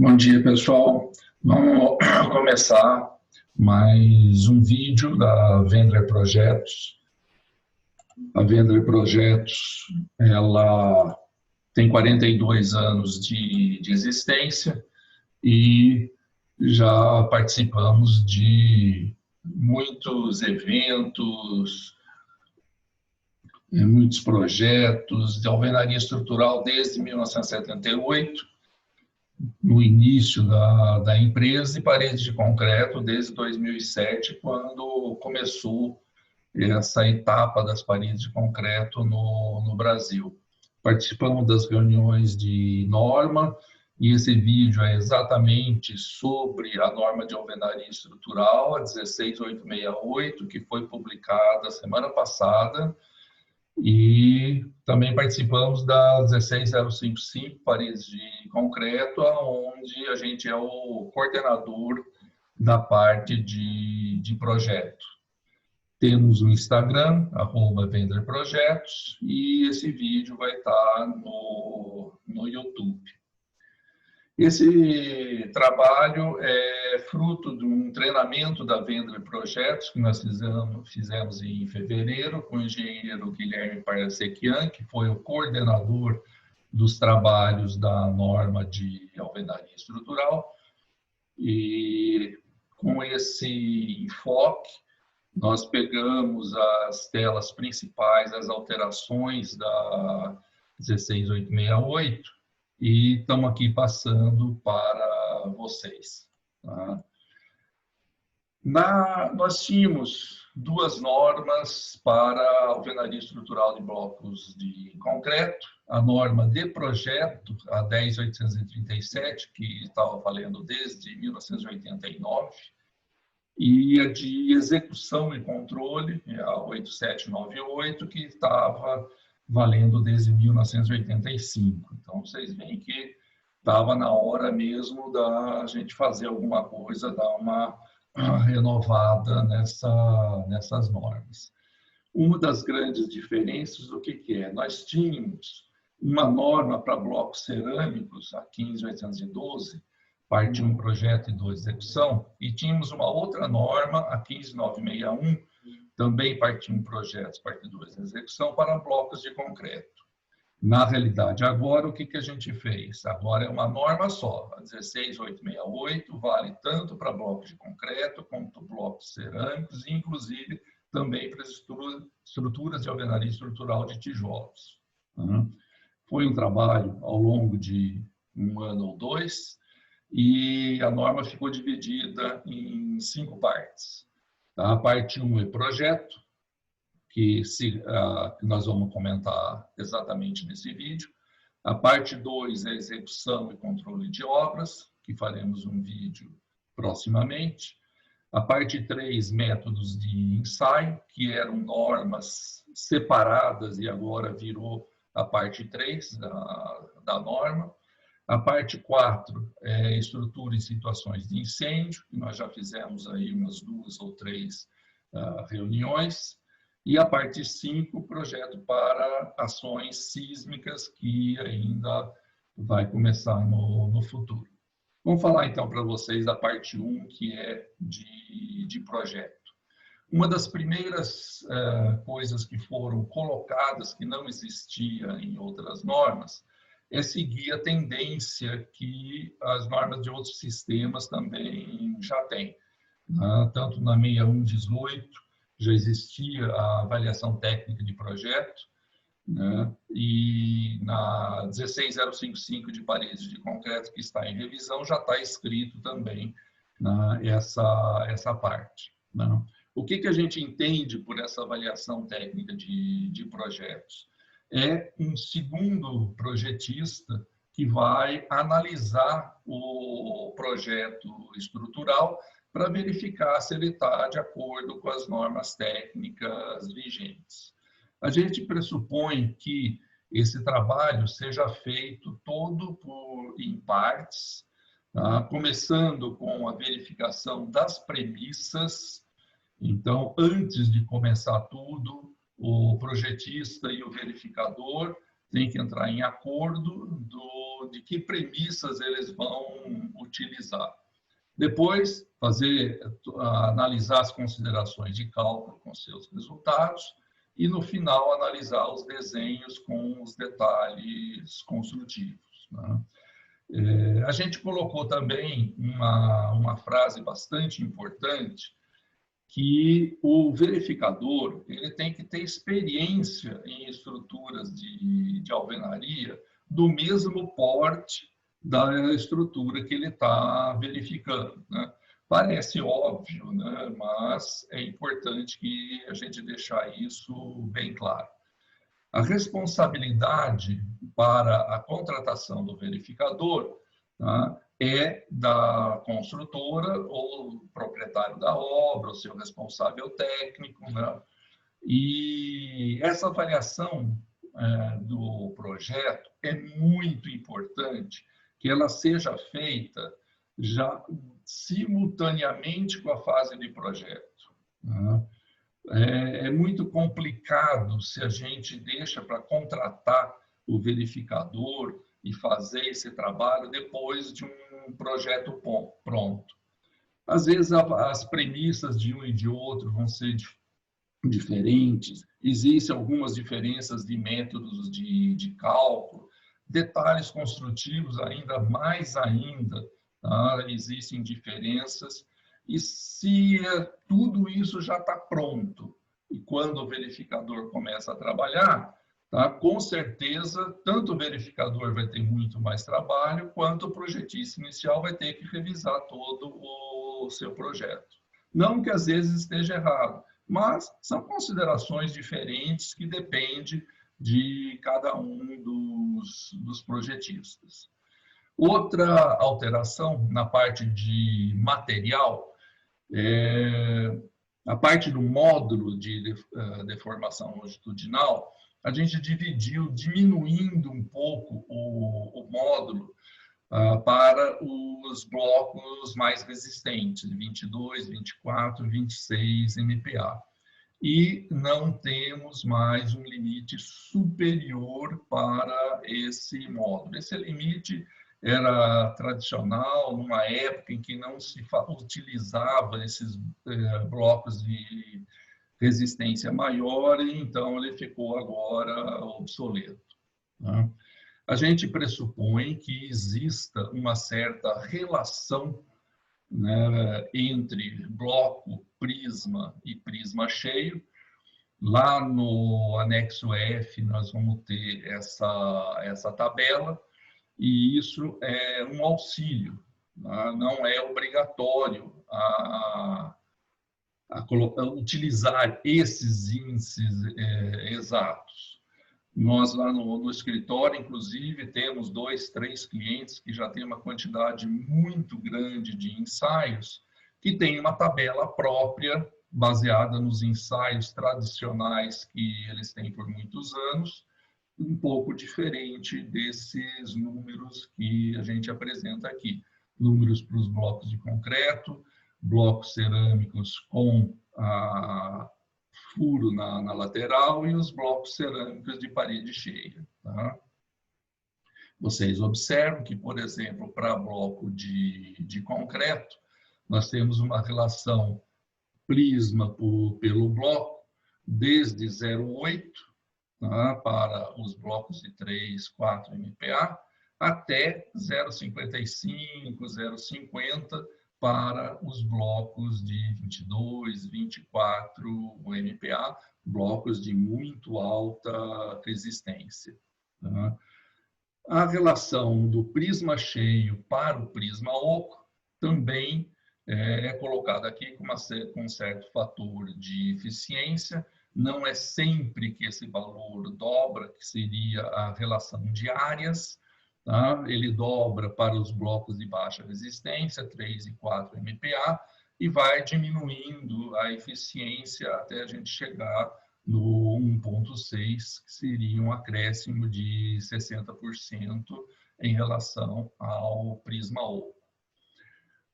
Bom dia, pessoal. Vamos começar mais um vídeo da Vendler Projetos. A Vendler Projetos, ela tem 42 anos de existência e já participamos de muitos eventos, muitos projetos de alvenaria estrutural desde 1978. No início da empresa, e paredes de concreto desde 2007, quando começou essa etapa das paredes de concreto no Brasil. Participamos das reuniões de norma, e esse vídeo é exatamente sobre a norma de alvenaria estrutural, a 16868, que foi publicada semana passada, e também participamos da 16055, paredes de concreto, onde a gente é o coordenador da parte de projeto. Temos o Instagram, @venderprojetos, e esse vídeo vai estar no YouTube. Esse trabalho é fruto de um treinamento da Vendler Projetos que nós fizemos em fevereiro com o engenheiro Guilherme Parasequian, que foi o coordenador dos trabalhos da norma de alvenaria estrutural. E com esse enfoque, nós pegamos as telas principais, as alterações da 16868, e estamos aqui passando para vocês. Tá? Nós tínhamos duas normas para a alvenaria estrutural de blocos de concreto: a norma de projeto, a 10.837, que estava valendo desde 1989, e a de execução e controle, a 8798, que estava valendo desde 1985. Então, vocês veem que estava na hora mesmo da gente fazer alguma coisa, dar uma renovada nessas normas. Uma das grandes diferenças, o que é? Nós tínhamos uma norma para blocos cerâmicos, a 15.812, parte 1 projeto e 2 execução, e tínhamos uma outra norma, a 15.961, também parte 1 projetos, parte 2 execução, para blocos de concreto. Na realidade, agora, o que a gente fez? Agora é uma norma só, a 16.868, vale tanto para blocos de concreto, quanto blocos cerâmicos, e inclusive também para estruturas de alvenaria estrutural de tijolos. Foi um trabalho ao longo de um ano ou dois, e a norma ficou dividida em 5 partes. A parte 1 é projeto, que nós vamos comentar exatamente nesse vídeo. A parte 2 é execução e controle de obras, que faremos um vídeo proximamente. A parte 3, métodos de ensaio, que eram normas separadas e agora virou a parte 3 da norma. A parte 4 é estrutura em situações de incêndio, que nós já fizemos aí umas 2 ou 3 reuniões. E a parte 5, projeto para ações sísmicas, que ainda vai começar no futuro. Vamos falar então para vocês da parte 1, que é de projeto. Uma das primeiras coisas que foram colocadas, que não existia em outras normas, é seguir a tendência que as normas de outros sistemas também já têm. Tanto na 6118 já existia a avaliação técnica de projeto, e na 16055 de paredes de concreto, que está em revisão, já está escrito também essa parte. O que a gente entende por essa avaliação técnica de projetos? É um segundo projetista que vai analisar o projeto estrutural para verificar se ele está de acordo com as normas técnicas vigentes. A gente pressupõe que esse trabalho seja feito todo em partes, começando com a verificação das premissas. Então, antes de começar tudo, o projetista e o verificador tem que entrar em acordo de que premissas eles vão utilizar. Depois, analisar as considerações de cálculo com seus resultados e, no final, analisar os desenhos com os detalhes construtivos, né? A gente colocou também uma frase bastante importante, que o verificador ele tem que ter experiência em estruturas de alvenaria do mesmo porte da estrutura que ele está verificando, né? Parece óbvio, né? Mas é importante que a gente deixar isso bem claro. A responsabilidade para a contratação do verificador, tá, é da construtora ou proprietário da obra, o seu responsável técnico, né? E essa avaliação do projeto é muito importante que ela seja feita já simultaneamente com a fase de projeto, né? É muito complicado se a gente deixa para contratar o verificador e fazer esse trabalho depois de um projeto pronto. Às vezes, as premissas de um e de outro vão ser diferentes, existem algumas diferenças de métodos de cálculo, detalhes construtivos ainda, tá? Existem diferenças, e se tudo isso já está pronto, e quando o verificador começa a trabalhar, tá? Com certeza, tanto o verificador vai ter muito mais trabalho, quanto o projetista inicial vai ter que revisar todo o seu projeto. Não que às vezes esteja errado, mas são considerações diferentes que dependem de cada um dos projetistas. Outra alteração na parte de material, a parte do módulo de deformação longitudinal, a gente dividiu, diminuindo um pouco o módulo para os blocos mais resistentes, 22, 24, 26 MPa. E não temos mais um limite superior para esse módulo. Esse limite era tradicional, numa época em que não se utilizava esses blocos de resistência maior, e então ele ficou agora obsoleto, né? A gente pressupõe que exista uma certa relação, né, entre bloco, prisma e prisma cheio. Lá no anexo F, nós vamos ter essa tabela, e isso é um auxílio, né? Não é obrigatório a utilizar esses índices exatos. Nós lá no escritório, inclusive, temos 2, 3 clientes que já têm uma quantidade muito grande de ensaios, que tem uma tabela própria, baseada nos ensaios tradicionais que eles têm por muitos anos, um pouco diferente desses números que a gente apresenta aqui. Números para os blocos de concreto, blocos cerâmicos com furo na lateral e os blocos cerâmicos de parede cheia, tá? Vocês observam que, por exemplo, para bloco de concreto, nós temos uma relação prisma pelo bloco desde 0,8, tá? Para os blocos de 3, 4 MPa, até 0,55, 0,50 para os blocos de 22, 24 MPa, blocos de muito alta resistência, tá? A relação do prisma cheio para o prisma oco também é colocada aqui com um certo fator de eficiência. Não é sempre que esse valor dobra, que seria a relação de áreas, tá? Ele dobra para os blocos de baixa resistência, 3 e 4 MPa, e vai diminuindo a eficiência até a gente chegar no 1,6, que seria um acréscimo de 60% em relação ao prisma oco.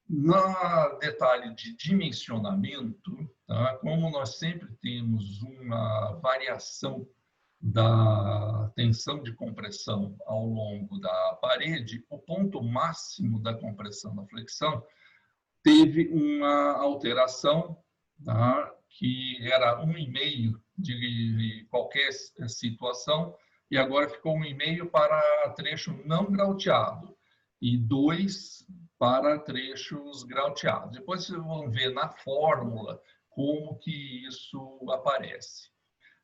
No detalhe de dimensionamento, tá? Como nós sempre temos uma variação da tensão de compressão ao longo da parede, o ponto máximo da compressão da flexão teve uma alteração, tá, que era 1,5 de qualquer situação, e agora ficou 1,5 para trecho não grauteado e 2 para trechos grauteados. Depois vocês vão ver na fórmula como que isso aparece.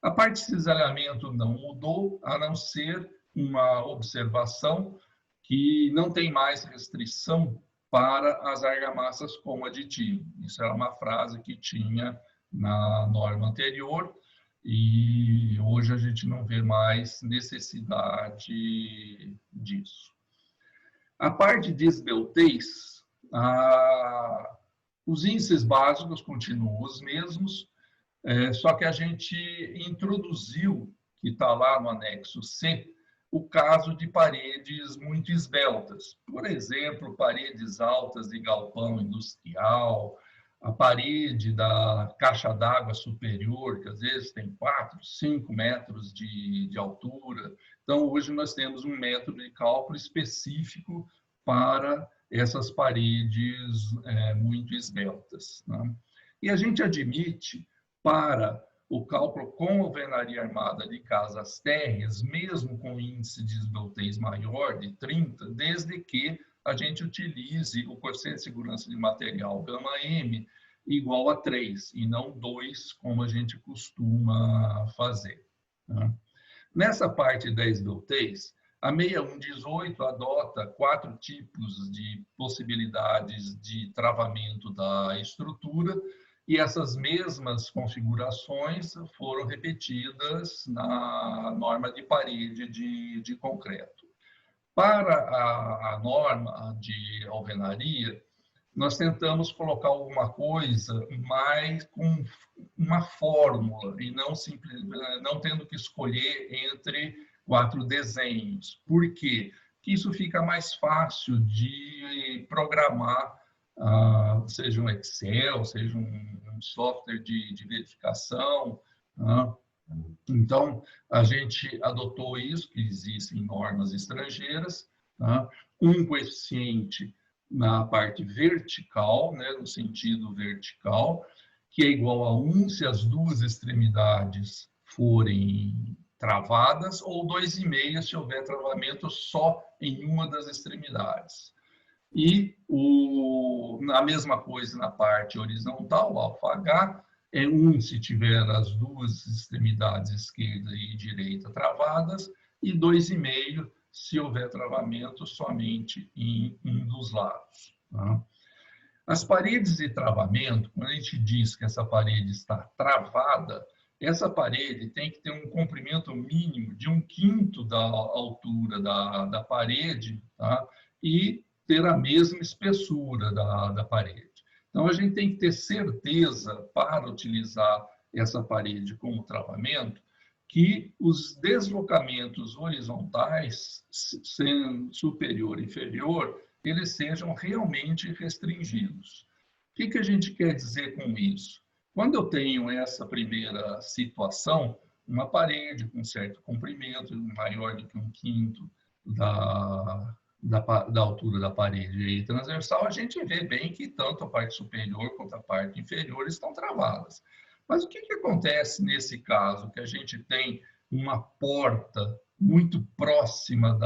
A parte de cisalhamento não mudou, a não ser uma observação que não tem mais restrição para as argamassas com aditivo. Isso era uma frase que tinha na norma anterior e hoje a gente não vê mais necessidade disso. A parte de esbeltez, os índices básicos continuam os mesmos, só que a gente introduziu, que está lá no anexo C, o caso de paredes muito esbeltas. Por exemplo, paredes altas de galpão industrial, a parede da caixa d'água superior, que às vezes tem 4, 5 metros de altura. Então, hoje nós temos um método de cálculo específico para essas paredes muito esbeltas, né? E a gente admite, para o cálculo com alvenaria armada de casas térreas, mesmo com índice de esbeltez maior de 30, desde que a gente utilize o coeficiente de segurança de material γm igual a 3, e não 2, como a gente costuma fazer, né? Nessa parte da esbeltez, a 6118 adota 4 tipos de possibilidades de travamento da estrutura, e essas mesmas configurações foram repetidas na norma de parede de concreto. Para a norma de alvenaria, nós tentamos colocar alguma coisa mais com uma fórmula e não tendo que escolher entre 4 desenhos. Por quê? Porque isso fica mais fácil de programar, seja um Excel, seja um software de verificação, né? Então, a gente adotou isso, que existem normas estrangeiras, né? Um coeficiente na parte vertical, né, no sentido vertical, que é igual a 1 se as duas extremidades forem travadas, ou 2,5 se houver travamento só em uma das extremidades. E a mesma coisa na parte horizontal, alfa-H, é 1 se tiver as duas extremidades esquerda e direita travadas, e 2,5 se houver travamento somente em um dos lados, tá? As paredes de travamento, quando a gente diz que essa parede está travada, essa parede tem que ter um comprimento mínimo de 1/5 da altura da parede, tá? E ter a mesma espessura da parede. Então, a gente tem que ter certeza, para utilizar essa parede como travamento, que os deslocamentos horizontais, sendo superior e inferior, eles sejam realmente restringidos. O que a gente quer dizer com isso? Quando eu tenho essa primeira situação, uma parede com certo comprimento, maior do que 1/5 da altura da parede transversal, a gente vê bem que tanto a parte superior quanto a parte inferior estão travadas. Mas o que acontece nesse caso, que a gente tem uma porta muito próxima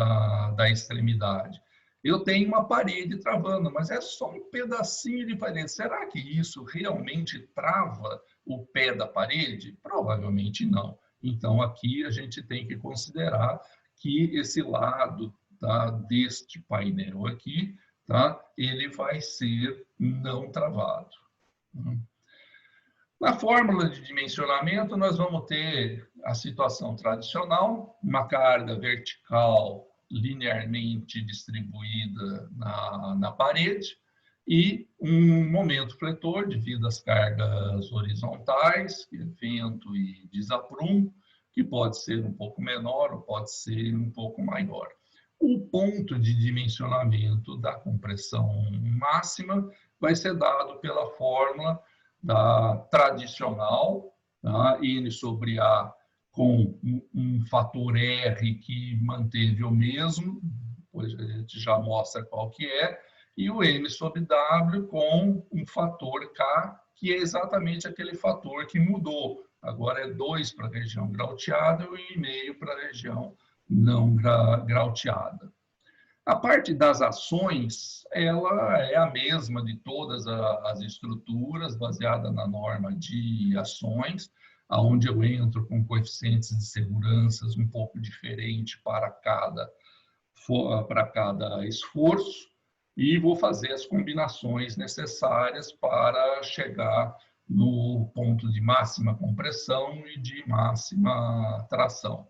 da extremidade? Eu tenho uma parede travando, mas é só um pedacinho de parede. Será que isso realmente trava o pé da parede? Provavelmente não. Então, aqui a gente tem que considerar que esse lado, tá, deste painel aqui, tá, ele vai ser não travado. Na fórmula de dimensionamento, nós vamos ter a situação tradicional, uma carga vertical linearmente distribuída na parede e um momento fletor devido às cargas horizontais, vento e desaprumo, que pode ser um pouco menor ou pode ser um pouco maior. O ponto de dimensionamento da compressão máxima vai ser dado pela fórmula da tradicional, tá? N sobre A com um fator R que manteve o mesmo, depois a gente já mostra qual que é, e o M sobre W com um fator K, que é exatamente aquele fator que mudou. Agora é 2 para a região grauteada e 1,5 para a região não grauteada. A parte das ações, ela é a mesma de todas as estruturas, baseada na norma de ações, onde eu entro com coeficientes de segurança um pouco diferente para cada esforço, e vou fazer as combinações necessárias para chegar no ponto de máxima compressão e de máxima tração.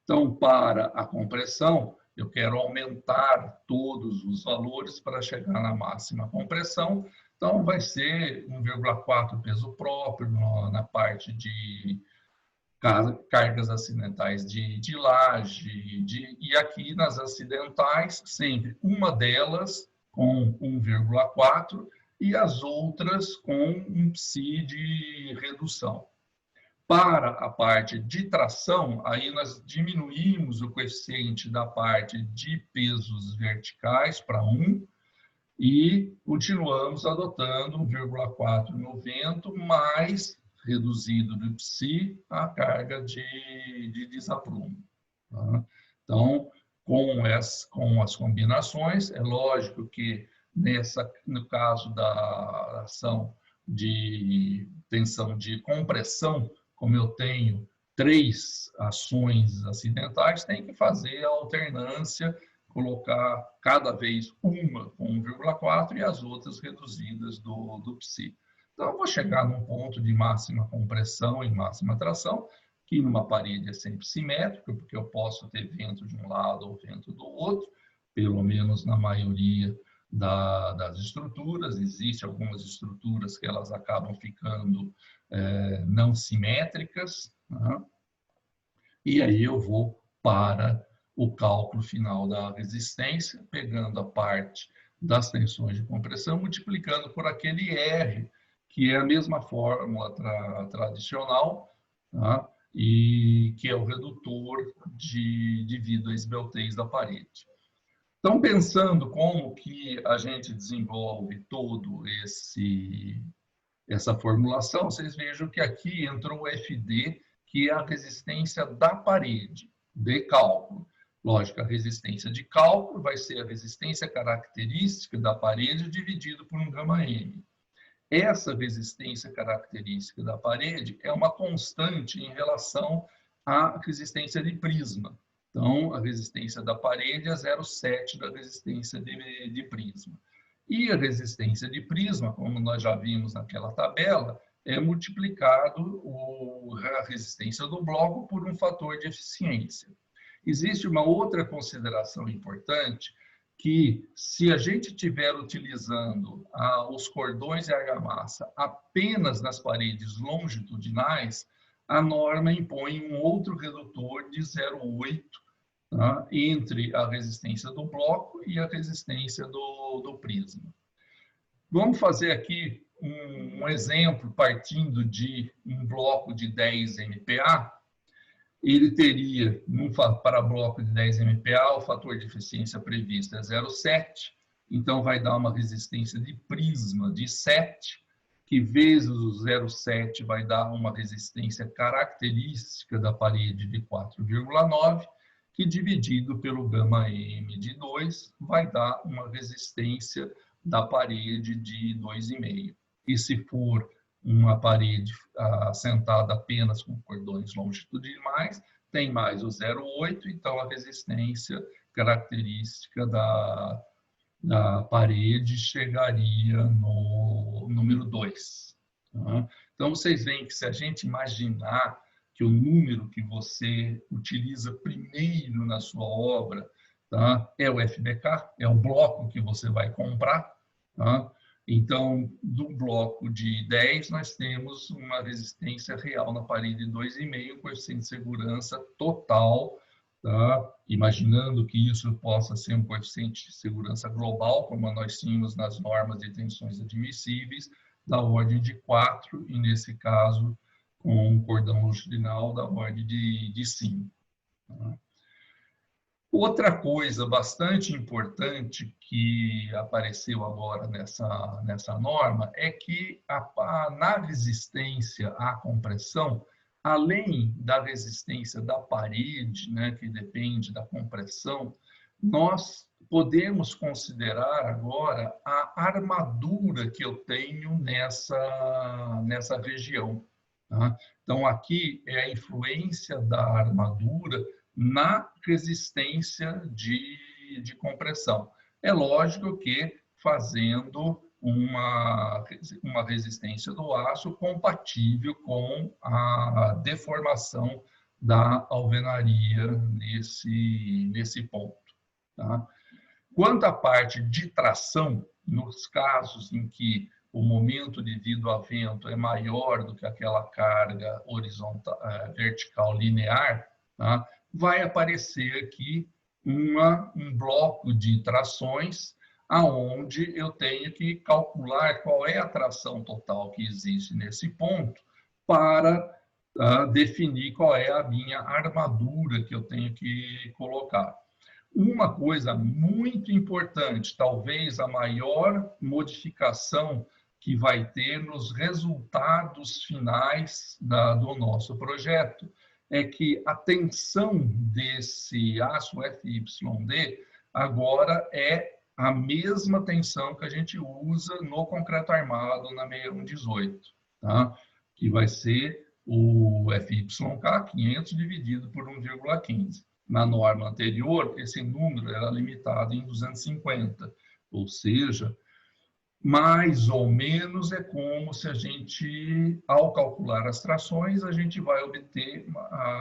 Então, para a compressão, eu quero aumentar todos os valores para chegar na máxima compressão. Então, vai ser 1,4 peso próprio na parte de cargas acidentais de laje, e aqui nas acidentais, sempre uma delas com 1,4 e as outras com um psi de redução. Para a parte de tração, aí nós diminuímos o coeficiente da parte de pesos verticais para 1 e continuamos adotando 1,4 no vento, mais reduzido do psi a carga de desaprumo. Então, com as combinações, é lógico que no caso da ação de tensão de compressão, como eu tenho 3 ações acidentais, tem que fazer a alternância, colocar cada vez uma com 1,4 e as outras reduzidas do psi. Então, eu vou chegar num ponto de máxima compressão e máxima tração, que numa parede é sempre simétrico, porque eu posso ter vento de um lado ou vento do outro, pelo menos na maioria das estruturas. Existem algumas estruturas que elas acabam ficando não simétricas, né? E aí eu vou para o cálculo final da resistência, pegando a parte das tensões de compressão, multiplicando por aquele R, que é a mesma fórmula tradicional, tá? E que é o redutor devido à esbeltez da parede. Então, pensando como que a gente desenvolve todo essa formulação, vocês vejam que aqui entrou o FD, que é a resistência da parede, de cálculo. Lógico, a resistência de cálculo vai ser a resistência característica da parede dividido por um γm. Essa resistência característica da parede é uma constante em relação à resistência de prisma. Então, a resistência da parede é 0,7 da resistência de prisma. E a resistência de prisma, como nós já vimos naquela tabela, é multiplicado a resistência do bloco por um fator de eficiência. Existe uma outra consideração importante, que se a gente estiver utilizando os cordões de argamassa apenas nas paredes longitudinais, a norma impõe um outro redutor de 0,8, tá? Entre a resistência do bloco e a resistência do prisma. Vamos fazer aqui um exemplo partindo de um bloco de 10 MPa. Ele teria, para bloco de 10 MPa, o fator de eficiência previsto é 0,7, então vai dar uma resistência de prisma de 7, que vezes o 0,7 vai dar uma resistência característica da parede de 4,9, que dividido pelo γm de 2 vai dar uma resistência da parede de 2,5. E se for uma parede assentada apenas com cordões longitudinais, tem mais o 0,8, então a resistência característica da parede chegaria no número 2. Tá? Então, vocês veem que se a gente imaginar que o número que você utiliza primeiro na sua obra, tá, é o FBK, é o bloco que você vai comprar, tá? Então, do bloco de 10, nós temos uma resistência real na parede de 2,5, coeficiente de segurança total, tá? Imaginando que isso possa ser um coeficiente de segurança global, como nós tínhamos nas normas de tensões admissíveis, da ordem de 4, e nesse caso, com um cordão longitudinal da ordem de 5. Tá? Outra coisa bastante importante que apareceu agora nessa norma é que na resistência à compressão, além da resistência da parede, né, que depende da compressão, nós podemos considerar agora a armadura que eu tenho nessa região. Tá? Então, aqui é a influência da armadura na resistência de compressão. É lógico que fazendo uma resistência do aço compatível com a deformação da alvenaria nesse ponto. Tá? Quanto à parte de tração, nos casos em que o momento devido ao vento é maior do que aquela carga horizontal, vertical linear, tá? Vai aparecer aqui um bloco de trações aonde eu tenho que calcular qual é a tração total que existe nesse ponto para definir qual é a minha armadura que eu tenho que colocar. Uma coisa muito importante, talvez a maior modificação que vai ter nos resultados finais do nosso projeto, é que a tensão desse aço FYD agora é a mesma tensão que a gente usa no concreto armado na 6118, tá? Que vai ser o FYK 500 dividido por 1,15. Na norma anterior, esse número era limitado em 250, ou seja, mais ou menos é como se a gente, ao calcular as trações, a gente vai obter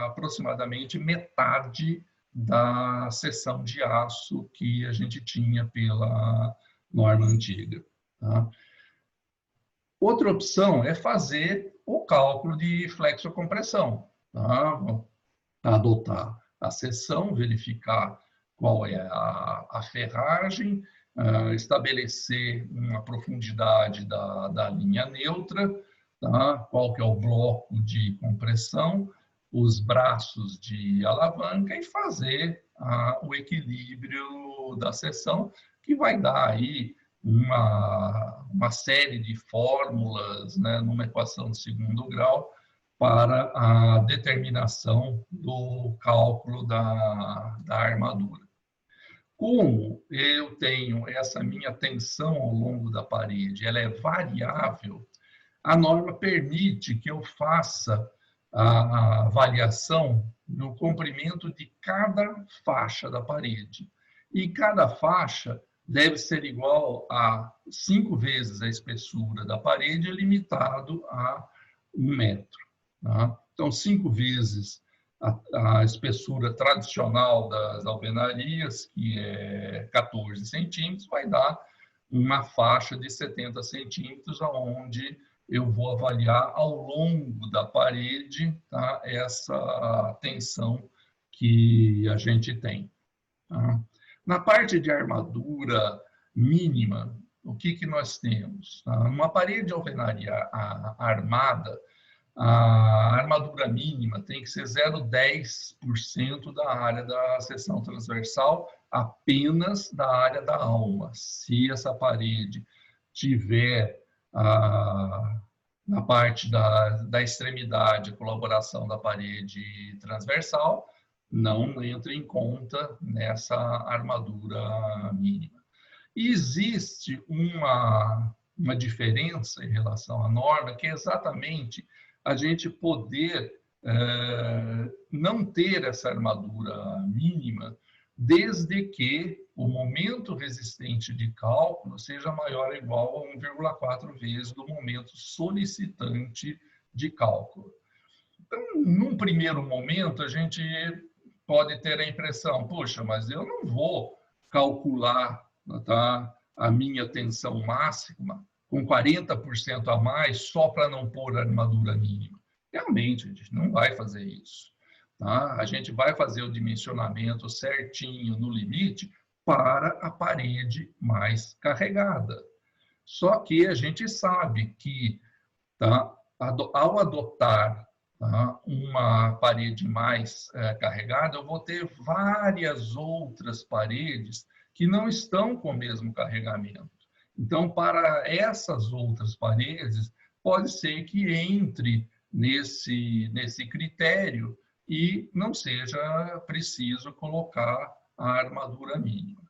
aproximadamente metade da seção de aço que a gente tinha pela norma antiga. Tá? Outra opção é fazer o cálculo de flexocompressão. Tá? Adotar a seção, verificar qual é a ferragem, estabelecer uma profundidade da linha neutra, tá? Qual que é o bloco de compressão, os braços de alavanca e fazer o equilíbrio da seção, que vai dar aí uma série de fórmulas, né, numa equação de segundo grau, para a determinação do cálculo da armadura. Como eu tenho essa minha tensão ao longo da parede, ela é variável, a norma permite que eu faça a variação no comprimento de cada faixa da parede. E cada faixa deve ser igual a 5 vezes a espessura da parede, limitado a 1 metro. Tá? Então, 5 vezes a espessura tradicional das alvenarias, que é 14 centímetros, vai dar uma faixa de 70 centímetros, onde eu vou avaliar ao longo da parede, tá, essa tensão que a gente tem. Tá? Na parte de armadura mínima, o que nós temos? Tá? Uma parede de alvenaria armada, a armadura mínima tem que ser 0,10% da área da seção transversal, apenas da área da alma. Se essa parede tiver na parte da extremidade a colaboração da parede transversal, não entra em conta nessa armadura mínima. E existe uma diferença em relação à norma, que é exatamente a gente poder não ter essa armadura mínima, desde que o momento resistente de cálculo seja maior ou igual a 1,4 vezes do momento solicitante de cálculo. Então, num primeiro momento, a gente pode ter a impressão, poxa, mas eu não vou calcular, tá, a minha tensão máxima com 40% a mais só para não pôr a armadura mínima. Realmente, a gente não vai fazer isso. Tá? A gente vai fazer o dimensionamento certinho no limite para a parede mais carregada. Só que a gente sabe que, tá, ao adotar tá, uma parede mais carregada, eu vou ter várias outras paredes que não estão com o mesmo carregamento. Então, para essas outras paredes, pode ser que entre nesse critério e não seja preciso colocar a armadura mínima.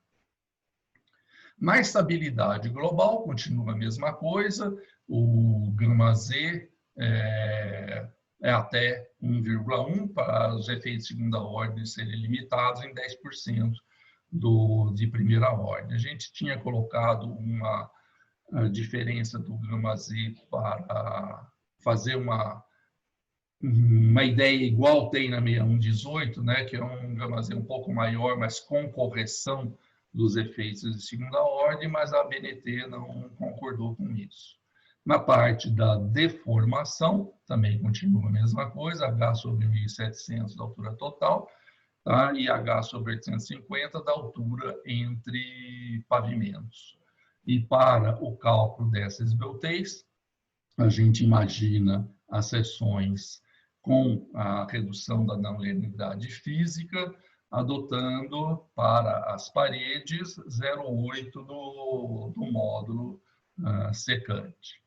Na estabilidade global, continua a mesma coisa, o γ-Z é até 1,1 para os efeitos de segunda ordem serem limitados em 10% de primeira ordem. A gente tinha colocado uma diferença do γ-Z para fazer uma ideia igual tem na 6118, né, que é um γ-Z um pouco maior, mas com correção dos efeitos de segunda ordem, mas a ABNT não concordou com isso. Na parte da deformação, também continua a mesma coisa, H sobre 1.700 da altura total, tá? E H sobre 850 da altura entre pavimentos. E para o cálculo dessas esbeltez, a gente imagina as seções com a redução da não linearidade física, adotando para as paredes 0,8 do módulo secante.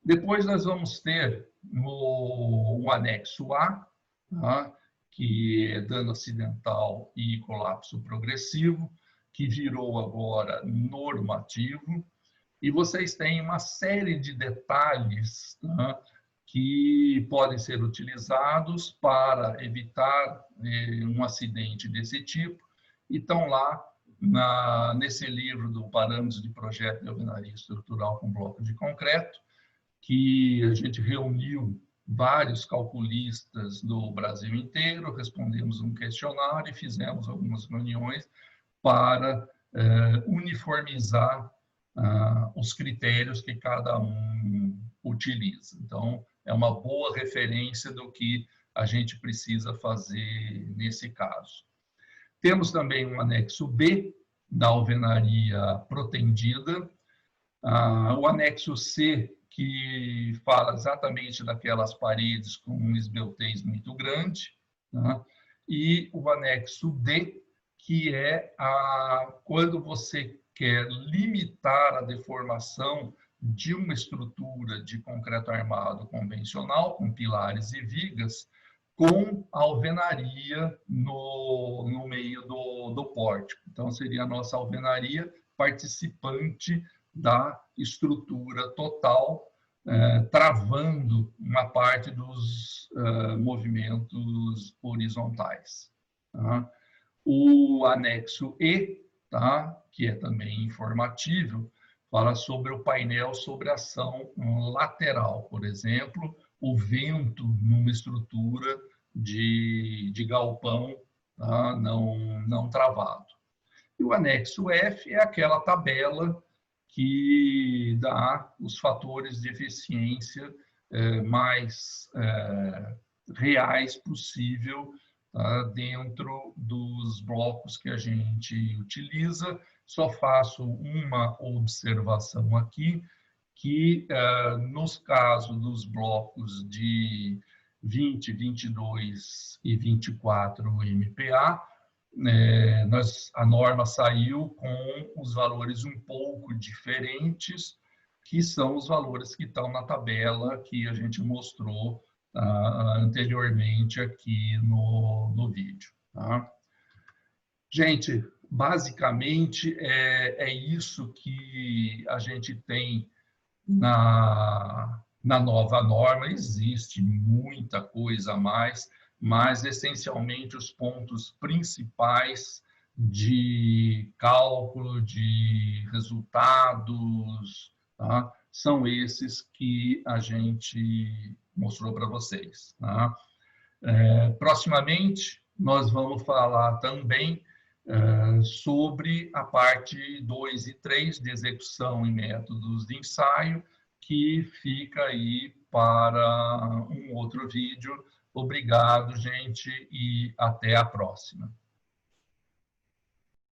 Depois nós vamos ter o anexo A, tá? Que é dano acidental e colapso progressivo, que virou agora normativo, e vocês têm uma série de detalhes, tá? Que podem ser utilizados para evitar um acidente desse tipo, e estão lá nesse livro do Parâmetros de Projeto de Alvenaria Estrutural com Bloco de Concreto, que a gente reuniu vários calculistas do Brasil inteiro, respondemos um questionário e fizemos algumas reuniões para uniformizar os critérios que cada um utiliza. Então, é uma boa referência do que a gente precisa fazer nesse caso. Temos também um anexo B, da alvenaria protendida, o anexo C, que fala exatamente daquelas paredes com um esbeltez muito grande, tá? E o anexo D, que é quando você quer limitar a deformação de uma estrutura de concreto armado convencional, com pilares e vigas, com alvenaria no meio do pórtico. Então, seria a nossa alvenaria participante da estrutura total, travando uma parte dos movimentos horizontais. Tá? O anexo E, tá? Que é também informativo, fala sobre o painel sobre ação lateral, por exemplo, o vento numa estrutura de galpão, tá? não travado. E o anexo F é aquela tabela que dá os fatores de eficiência mais reais possível, tá? Dentro dos blocos que a gente utiliza. Só faço uma observação aqui, que nos casos dos blocos de 20, 22 e 24 MPa, a norma saiu com os valores um pouco diferentes, que são os valores que estão na tabela que a gente mostrou anteriormente aqui no vídeo. Tá? Gente, basicamente é isso que a gente tem na nova norma. Existe muita coisa a mais, mas essencialmente os pontos principais de cálculo de resultados, tá? São esses que a gente mostrou para vocês. Tá? Proximamente, nós vamos falar também sobre a parte 2 e 3 de execução em métodos de ensaio, que fica aí para um outro vídeo. Obrigado, gente, e até a próxima.